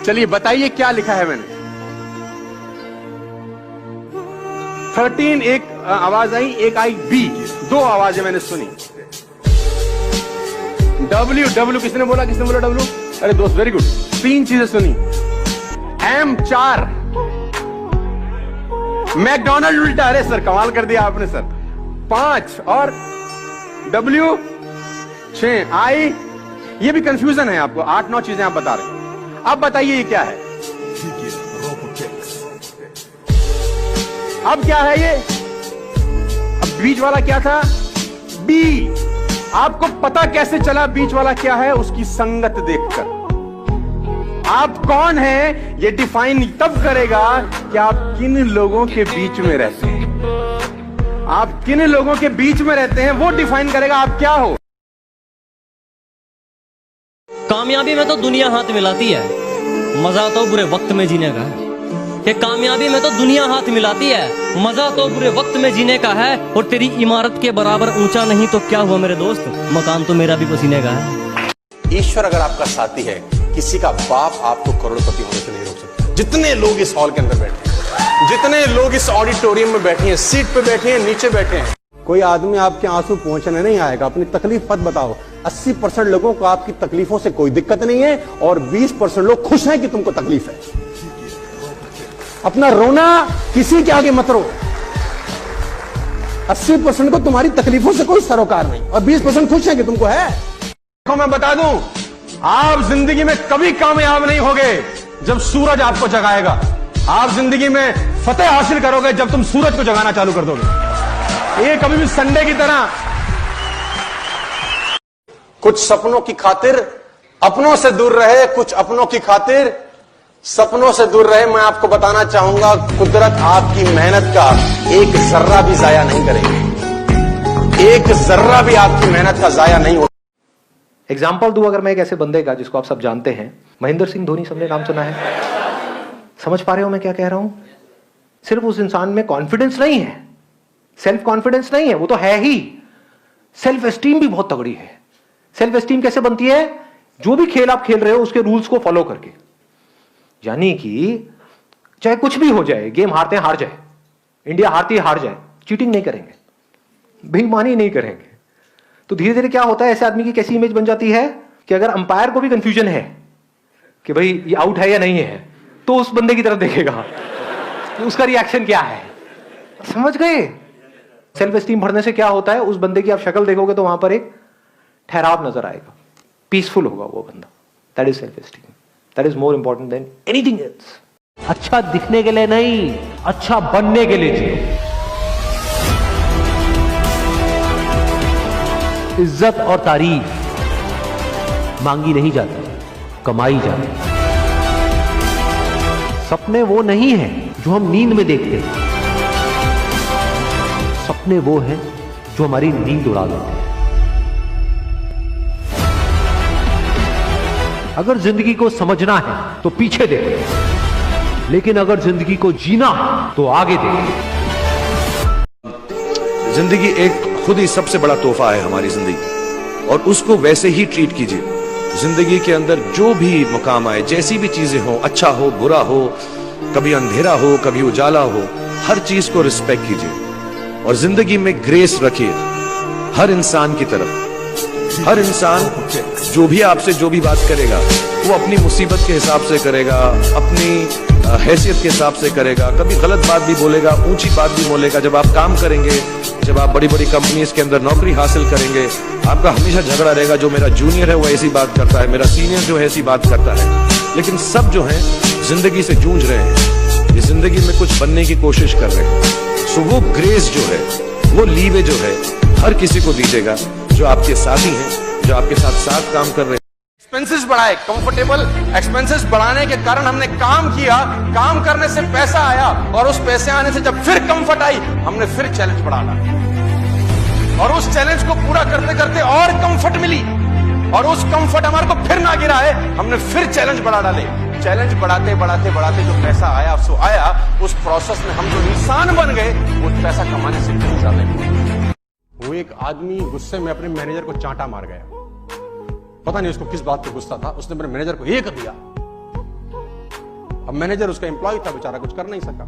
चलिए बताइए क्या लिखा है मैंने। 13 एक आवाज आई, एक आई बी, दो आवाजें मैंने सुनी। डब्ल्यू डब्ल्यू किसने बोला, किसने बोला डब्ल्यू? अरे दोस्त वेरी गुड, तीन चीजें सुनी। एम 4, मैकडॉनल्ड उल्टा, अरे सर कमाल कर दिया आपने सर। 5 और डब्ल्यू 6, आई, ये भी कंफ्यूजन है आपको, 8-9 चीजें आप बता रहे। अब बताइए ये क्या है? अब क्या है ये? अब बीच वाला क्या था? बी। आपको पता कैसे चला बीच वाला क्या है? उसकी संगत देखकर। आप कौन हैं ये डिफाइन तब करेगा कि आप किन लोगों के बीच में रहते हैं। आप किन लोगों के बीच में रहते हैं वो डिफाइन करेगा आप क्या हो। कामयाबी में तो दुनिया हाथ मिलाती है, मजा तो बुरे वक्त में जीने का है। ये कामयाबी में तो दुनिया हाथ मिलाती है, मजा तो बुरे वक्त में जीने का है। और तेरी इमारत के बराबर ऊंचा नहीं तो क्या हुआ मेरे दोस्त, मकान तो मेरा भी पसीने का है। ईश्वर अगर आपका साथी है, किसी का बाप आपको करोड़पति होने से नहीं रोक सकता। जितने लोग इस हॉल के अंदर बैठे हैं, जितने लोग इस ऑडिटोरियम में बैठे हैं, सीट पे बैठे हैं, नीचे बैठे हैं, कोई आदमी आपके आंसू पहुंचने नहीं आएगा। अपनी तकलीफ मत बताओ। 80% लोगों को आपकी तकलीफों से कोई दिक्कत नहीं है और 20% लोग खुश हैं कि तुमको तकलीफ है। अपना रोना किसी के आगे मत रो। 80% को तुम्हारी तकलीफों से कोई सरोकार नहीं और 20% खुश है कि तुमको है। तो मैं बता दूं, आप जिंदगी में कभी कामयाब नहीं होगे जब सूरज आपको जगाएगा। आप जिंदगी में फतेह हासिल करोगे जब तुम सूरज को जगाना चालू कर दोगे। ये कभी भी संडे की तरह कुछ सपनों की खातिर अपनों से दूर रहे, कुछ अपनों की खातिर सपनों से दूर रहे। मैं आपको बताना चाहूंगा, कुदरत आपकी मेहनत का एक जर्रा भी जाया नहीं करेगी। एक जर्रा भी आपकी मेहनत का जाया नहीं होगा। एग्जाम्पल दूं अगर मैं एक ऐसे बंदे का जिसको आप सब जानते हैं, महेंद्र सिंह धोनी, सबने नाम सुना है। समझ पा रहे हो मैं क्या कह रहा हूं? सिर्फ उस इंसान में कॉन्फिडेंस नहीं है, सेल्फ कॉन्फिडेंस नहीं है, वो तो है ही, सेल्फ एस्टीम भी बहुत तगड़ी है। सेल्फ एस्टीम कैसे बनती है? जो भी खेल आप खेल रहे हो उसके रूल्स को फॉलो करके। यानी कि चाहे कुछ भी हो जाए, गेम हारते हैं हार जाए, इंडिया हारती है हार जाए, चीटिंग नहीं करेंगे, बेईमानी नहीं करेंगे। तो धीरे धीरे क्या होता है, ऐसे आदमी की कैसी इमेज बन जाती है कि अगर अंपायर को भी कंफ्यूजन है कि भाई ये आउट है या नहीं है, तो उस बंदे की तरफ देखेगा तो उसका रिएक्शन क्या है। समझ गए? सेल्फ एस्टीम बढ़ने से क्या होता है, उस बंदे की आप शक्ल देखोगे तो वहां पर एक ठहराव नजर आएगा, पीसफुल होगा वो बंदा। That is self esteem, that is more important than anything else. अच्छा दिखने के लिए नहीं, अच्छा बनने के लिए जियो। इज्जत और तारीफ मांगी नहीं जाती, कमाई जाती। सपने वो नहीं है जो हम नींद में देखते हैं, सपने वो हैं जो हमारी नींद उड़ा देते हैं। अगर जिंदगी को समझना है तो पीछे देखो, लेकिन अगर जिंदगी को जीना तो आगे देखो। जिंदगी एक खुद ही सबसे बड़ा तोहफा है हमारी जिंदगी, और उसको वैसे ही ट्रीट कीजिए। जिंदगी के अंदर जो भी मुकाम आए, जैसी भी चीजें हो, अच्छा हो बुरा हो, कभी अंधेरा हो कभी उजाला हो, हर चीज को रिस्पेक्ट कीजिए और जिंदगी में ग्रेस रखिए हर इंसान की तरफ। हर इंसान जो भी आपसे जो भी बात करेगा वो अपनी मुसीबत के हिसाब से करेगा, अपनी हैसियत के हिसाब से करेगा। कभी गलत बात भी बोलेगा, ऊंची बात भी बोलेगा। जब आप काम करेंगे, जब आप बड़ी बड़ी कंपनीज के अंदर नौकरी हासिल करेंगे, आपका हमेशा झगड़ा रहेगा, जो मेरा जूनियर है वो ऐसी बात करता है, मेरा सीनियर जो है ऐसी बात करता है। लेकिन सब जो है जिंदगी से जूझ रहे हैं, ये जिंदगी में कुछ बनने की कोशिश कर रहे हैं। सो वो ग्रेस जो है, वो लीवे जो है, हर किसी को दीजिएगा जो आपके साथी हैं, जो आपके साथ काम कर रहे हैं। एक्सपेंसेस बढ़ाए, कंफर्टेबल एक्सपेंसेस बढ़ाने के कारण हमने काम किया, काम करने से पैसा आया और उस पैसे आने से जब फिर कंफर्ट आई, हमने फिर चैलेंज बढ़ा डाला और उस चैलेंज को पूरा करते करते और कंफर्ट मिली और उस कंफर्ट हमारे को फिर ना गिराए, हमने फिर चैलेंज बढ़ा डाले। चैलेंज बढ़ाते बढ़ाते बढ़ाते जो पैसा आया सो आया, उस प्रोसेस में हम जो इंसान बन गए वो पैसा कमाने से भी ज्यादा। वो एक आदमी गुस्से में अपने मैनेजर को चांटा मार गया। पता नहीं उसको किस बात पे गुस्सा था, उसने अपने मैनेजर को एक दिया अब मैनेजर उसका एम्प्लॉय था, बेचारा कुछ कर नहीं सका।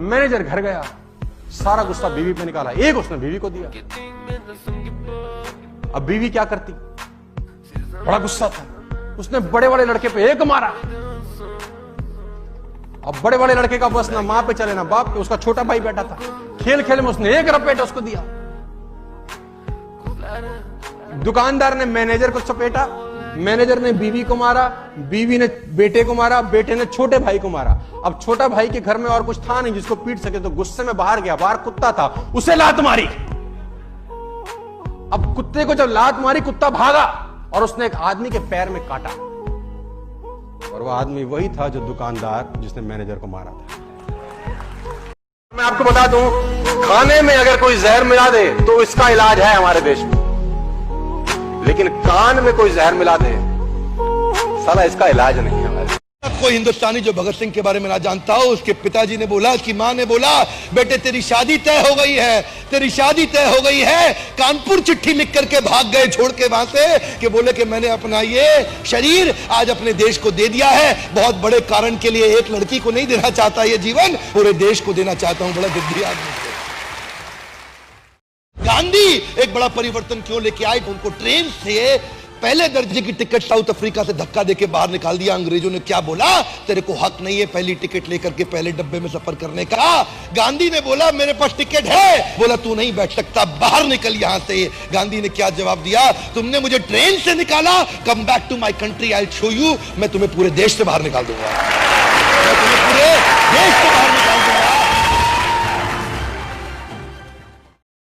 मैनेजर घर गया, सारा गुस्सा बीवी पे निकाला, एक उसने बीवी को दिया। अब बीवी क्या करती, बड़ा गुस्सा था, उसने बड़े बड़े लड़के पे एक मारा। अब बड़े बड़े लड़के का बस ना मां पे चले ना बाप पे, उसका छोटा भाई बैठा था, खेल खेल में उसने एक रपेट उसको दिया। दुकानदार ने मैनेजर को चपेटा, मैनेजर ने बीवी को मारा, बीवी ने बेटे को मारा, बेटे ने छोटे भाई को मारा। अब छोटा भाई के घर में और कुछ था नहीं जिसको पीट सके, तो गुस्से में बाहर गया, बाहर कुत्ता था, उसे लात मारी। अब कुत्ते को जब लात मारी, कुत्ता भागा और उसने एक आदमी के पैर में काटा, और वो आदमी वही था जो दुकानदार जिसने मैनेजर को मारा था। मैं आपको बता दूं, खाने में अगर कोई जहर मिला दे तो इसका इलाज है हमारे देश में, लेकिन कान में कोई जहर मिला दे, साला इसका इलाज नहीं है हमारे। कोई हिंदुस्तानी जो भगत सिंह के बारे में ना जानता हो, उसके पिताजी ने बोला, उसकी मां ने बोला, बेटे तेरी शादी तय हो गई है, तेरी शादी तय हो गई है। कानपुर चिट्ठी लिख करके भाग गए छोड़ के वहां से, कि बोले कि मैंने अपना ये शरीर आज अपने देश को दे दिया है, बहुत बड़े कारण के लिए, एक लड़की को नहीं देना चाहता ये जीवन, पूरे देश को देना चाहता हूं। बड़ा जिद्दी आदमी। गांधी एक बड़ा परिवर्तन क्यों लेके आए? उनको ट्रेन से पहले दर्जे की टिकट साउथ अफ्रीका से धक्का देके बाहर निकाल दिया। अंग्रेजों ने क्या बोला, तेरे को हक नहीं है पहली टिकट लेकर के पहले डब्बे में सफर करने का। गांधी ने बोला मेरे पास टिकट है, बोला तू नहीं बैठ सकता, बाहर निकल यहां से। गांधी ने क्या जवाब दिया, तुमने मुझे ट्रेन से निकाला, come back to my country, I will show you, मैं तुम्हें पूरे देश से बाहर निकाल दूंगा, मैं तुम्हें पूरे देश से बाहर निकाल दूंगा।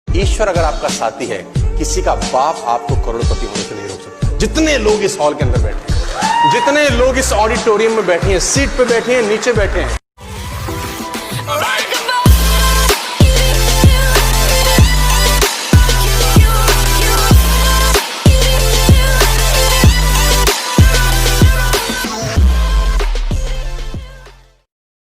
ईश्वर अगर आपका साथी है, किसी का बाप आपको करोड़पति होने से नहीं रोक सकता। जितने लोग इस हॉल के अंदर बैठे हैं, जितने लोग इस ऑडिटोरियम में बैठे हैं, सीट पे बैठे हैं, नीचे बैठे हैं,